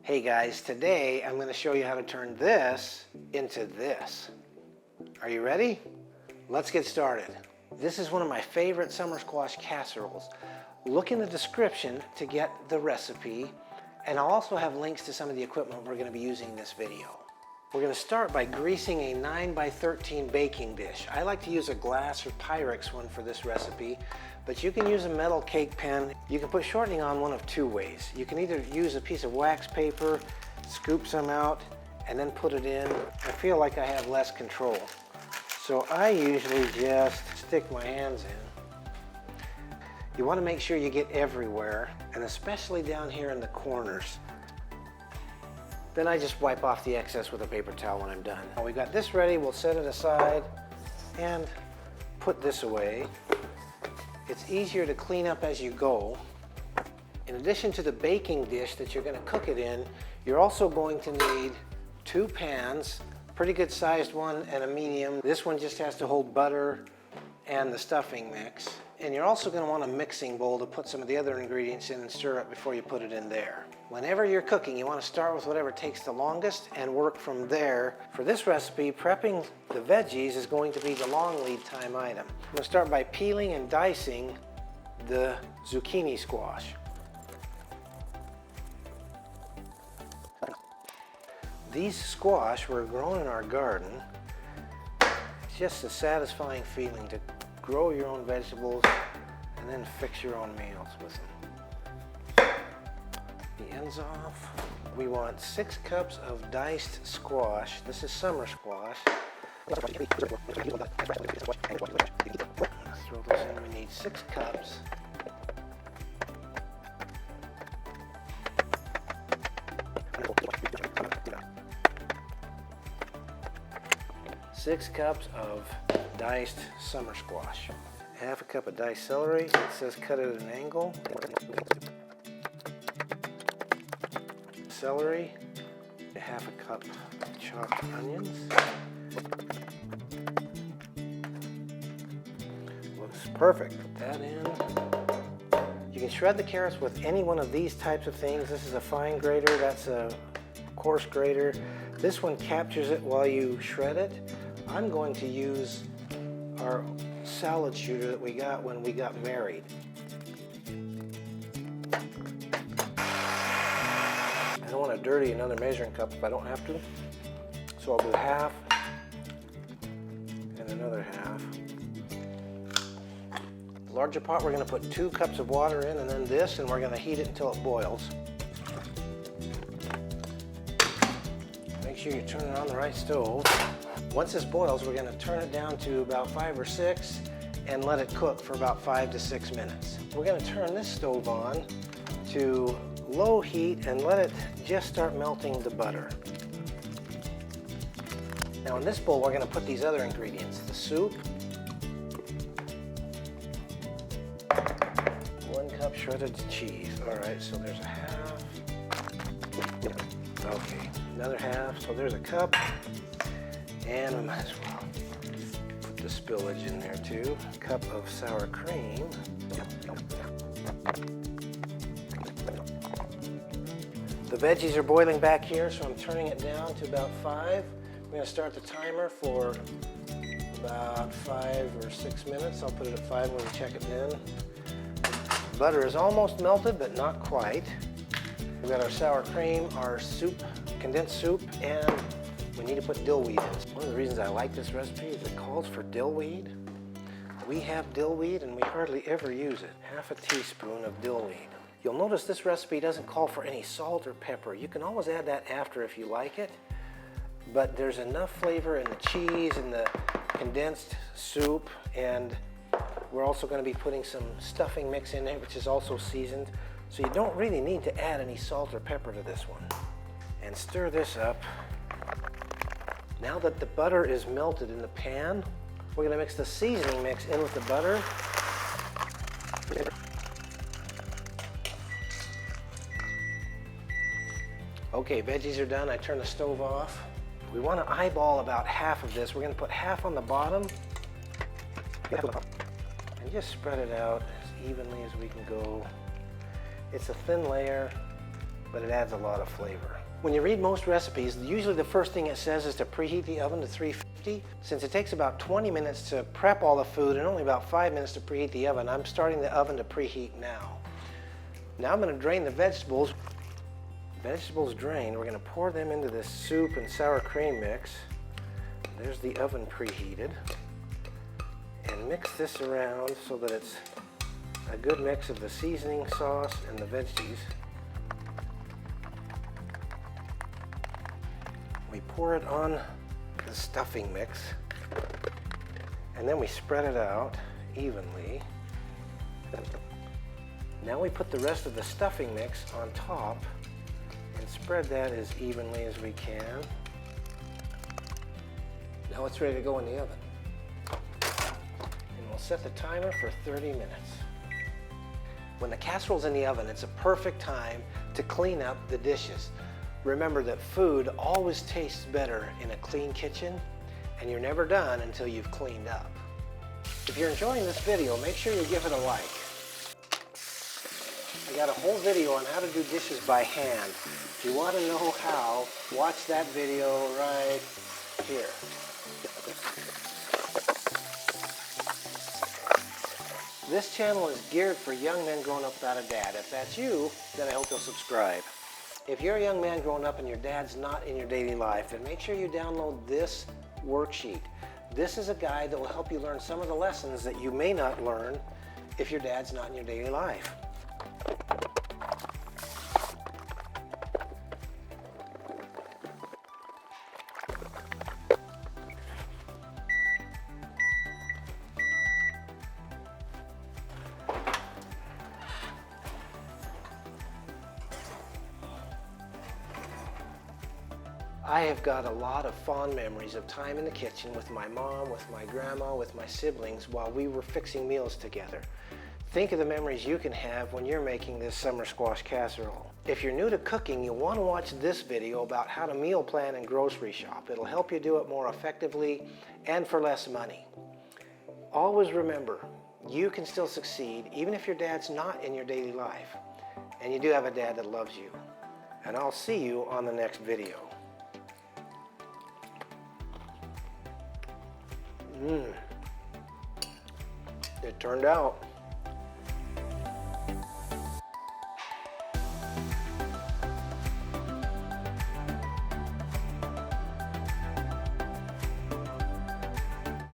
Hey guys, today I'm going to show you how to turn this into this. Are you ready? Let's get started. This is one of my favorite summer squash casseroles. Look in the description to get the recipe, and I'll also have links to some of the equipment we're going to be using in this video. We're going to start by greasing a 9x13 baking dish. I like to use a glass or Pyrex one for this recipe, but you can use a metal cake pan. You can put shortening on one of two ways. You can either use a piece of wax paper, scoop some out, and then put it in. I feel like I have less control. So I usually just stick my hands in. You want to make sure you get everywhere, and especially down here in the corners. Then I just wipe off the excess with a paper towel when I'm done. Now we got this ready, we'll set it aside and put this away. It's easier to clean up as you go. In addition to the baking dish that you're going to cook it in, you're also going to need two pans, pretty good sized one and a medium. This one just has to hold butter and the stuffing mix. And you're also going to want a mixing bowl to put some of the other ingredients in and stir up before you put it in there. Whenever you're cooking, you want to start with whatever takes the longest and work from there. For this recipe, prepping the veggies is going to be the long lead time item. I'm going to start by peeling and dicing the zucchini squash. These squash were grown in our garden. It's just a satisfying feeling to grow your own vegetables and then fix your own meals with them. The ends off. We want 6 cups of diced squash. This is summer squash. Let's throw those in. We need 6 cups. Six cups of diced summer squash. Half a cup of diced celery. It says cut it at an angle. Celery. Half a cup chopped onions. Looks perfect. Put that in. You can shred the carrots with any one of these types of things. This is a fine grater. That's a coarse grater. This one captures it while you shred it. I'm going to use our salad shooter that we got when we got married. I don't want to dirty another measuring cup if I don't have to, so I'll do half and another half. The larger pot, we're going to put 2 cups of water in, and then this, and we're going to heat it until it boils. Make sure you turn it on the right stove. Once this boils, we're going to turn it down to about 5 or 6 and let it cook for about 5 to 6 minutes. We're going to turn this stove on to low heat and let it just start melting the butter. Now in this bowl, we're going to put these other ingredients. The soup, 1 cup shredded cheese. All right, so there's a half. Okay, another half, so there's a cup. And we might as well put the spillage in there too. A cup of sour cream. The veggies are boiling back here, so I'm turning it down to about 5. We're going to start the timer for about 5 or 6 minutes. I'll put it at 5 when we check it then. Butter is almost melted, but not quite. We've got our sour cream, our soup, condensed soup, and we need to put dillweed in. One of the reasons I like this recipe is it calls for dillweed. We have dillweed and we hardly ever use it. Half a teaspoon of dillweed. You'll notice this recipe doesn't call for any salt or pepper. You can always add that after if you like it, but there's enough flavor in the cheese and the condensed soup, and we're also going to be putting some stuffing mix in there, which is also seasoned, so you don't really need to add any salt or pepper to this one. And stir this up. Now that the butter is melted in the pan, we're going to mix the seasoning mix in with the butter. Okay, veggies are done. I turn the stove off. We want to eyeball about half of this. We're going to put half on the bottom and just spread it out as evenly as we can go. It's a thin layer, but it adds a lot of flavor. When you read most recipes, usually the first thing it says is to preheat the oven to 350. Since it takes about 20 minutes to prep all the food and only about 5 minutes to preheat the oven, I'm starting the oven to preheat now. Now I'm going to drain the vegetables. Vegetables drained, we're going to pour them into this soup and sour cream mix. There's the oven preheated. And mix this around so that it's a good mix of the seasoning sauce and the veggies. We pour it on the stuffing mix, and then we spread it out evenly. Now we put the rest of the stuffing mix on top and spread that as evenly as we can. Now it's ready to go in the oven. And we'll set the timer for 30 minutes. When the casserole's in the oven, it's a perfect time to clean up the dishes. Remember that food always tastes better in a clean kitchen, and you're never done until you've cleaned up. If you're enjoying this video, make sure you give it a like. I got a whole video on how to do dishes by hand. If you want to know how, watch that video right here. This channel is geared for young men growing up without a dad. If that's you, then I hope you'll subscribe. If you're a young man growing up and your dad's not in your daily life, then make sure you download this worksheet. This is a guide that will help you learn some of the lessons that you may not learn if your dad's not in your daily life. I have got a lot of fond memories of time in the kitchen with my mom, with my grandma, with my siblings while we were fixing meals together. Think of the memories you can have when you're making this summer squash casserole. If you're new to cooking, you'll want to watch this video about how to meal plan and grocery shop. It'll help you do it more effectively and for less money. Always remember, you can still succeed even if your dad's not in your daily life. And you do have a dad that loves you. And I'll see you on the next video. It turned out.